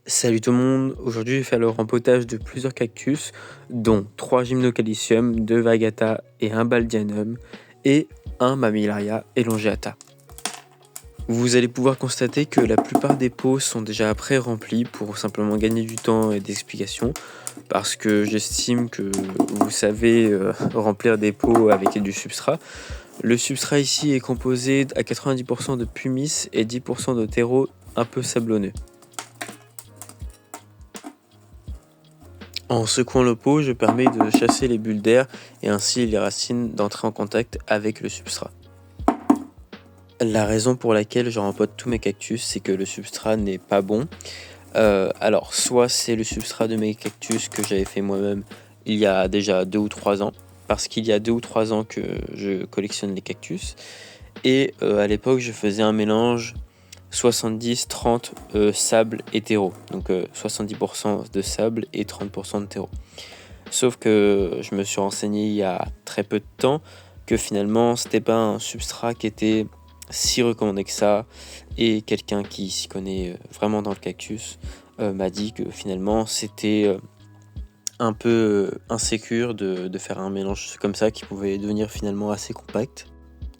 Salut tout le monde, aujourd'hui je vais faire le rempotage de plusieurs cactus, dont 3 gymnocalcium, 2 vagata et 1 baldianum, et un mammillaria elongeata. Vous allez pouvoir constater que la plupart des pots sont déjà pré-remplis pour simplement gagner du temps et d'explications, parce que j'estime que vous savez remplir des pots avec du substrat. Le substrat ici est composé à 90% de pumice et 10% de terreau un peu sablonneux. En secouant le pot, je permets de chasser les bulles d'air et ainsi les racines d'entrer en contact avec le substrat. La raison pour laquelle je rempote tous mes cactus, c'est que le substrat n'est pas bon. Alors, soit c'est le substrat de mes cactus que j'avais fait moi-même il y a déjà 2 ou 3 ans, parce qu'il y a 2 ou 3 ans que je collectionne les cactus. Et à l'époque, je faisais un mélange 70-30 sable et terreau, donc 70% de sable et 30% de terreau. Sauf que je me suis renseigné il y a très peu de temps que finalement c'était pas un substrat qui était si recommandé que ça, et quelqu'un qui s'y connaît vraiment dans le cactus m'a dit que finalement c'était un peu insécure de faire un mélange comme ça qui pouvait devenir finalement assez compact,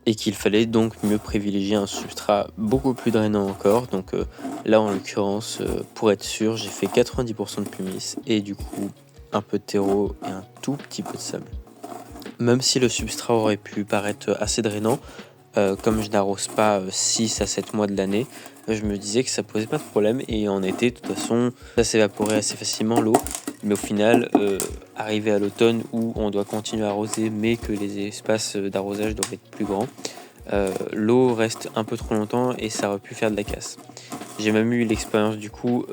et qu'il fallait donc mieux privilégier un substrat beaucoup plus drainant encore. Donc là en l'occurrence, pour être sûr, j'ai fait 90% de pumice et du coup un peu de terreau et un tout petit peu de sable. Même si le substrat aurait pu paraître assez drainant, comme je n'arrose pas 6 à 7 mois de l'année, je me disais que ça posait pas de problème, et en été de toute façon ça s'évaporait assez facilement l'eau. Mais au final, arrivé à l'automne où on doit continuer à arroser mais que les espaces d'arrosage doivent être plus grands, l'eau reste un peu trop longtemps et ça aurait pu faire de la casse. J'ai même eu l'expérience du coup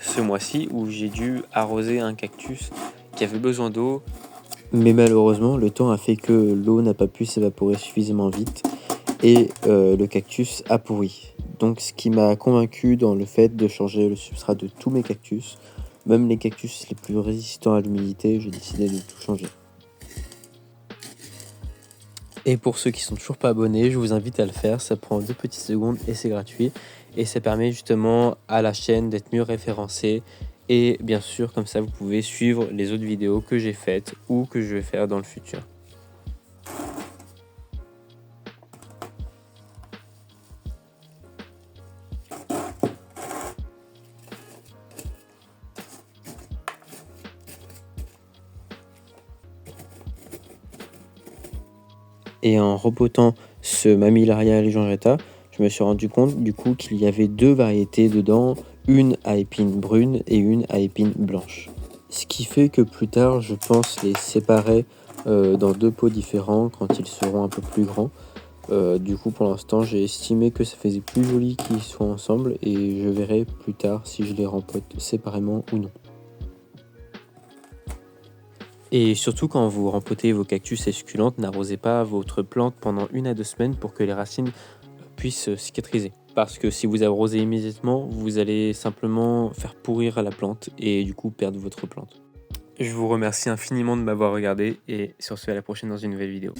ce mois-ci où j'ai dû arroser un cactus qui avait besoin d'eau, mais malheureusement le temps a fait que l'eau n'a pas pu s'évaporer suffisamment vite et le cactus a pourri. Donc ce qui m'a convaincu dans le fait de changer le substrat de tous mes cactus, même les cactus les plus résistants à l'humidité, j'ai décidé de tout changer. Et pour ceux qui sont toujours pas abonnés, je vous invite à le faire, ça prend 2 petites secondes et c'est gratuit. Et ça permet justement à la chaîne d'être mieux référencée. Et bien sûr, comme ça, vous pouvez suivre les autres vidéos que j'ai faites ou que je vais faire dans le futur. Et en repotant ce Mammillaria elongeata, je me suis rendu compte du coup qu'il y avait 2 variétés dedans, une à épines brunes et une à épines blanches. Ce qui fait que plus tard, je pense les séparer dans 2 pots différents quand ils seront un peu plus grands. Du coup, pour l'instant, j'ai estimé que ça faisait plus joli qu'ils soient ensemble, et je verrai plus tard si je les rempote séparément ou non. Et surtout, quand vous rempotez vos cactus et succulentes, n'arrosez pas votre plante pendant 1 à 2 semaines pour que les racines puissent cicatriser. Parce que si vous arrosez immédiatement, vous allez simplement faire pourrir la plante et du coup perdre votre plante. Je vous remercie infiniment de m'avoir regardé, et sur ce, à la prochaine dans une nouvelle vidéo.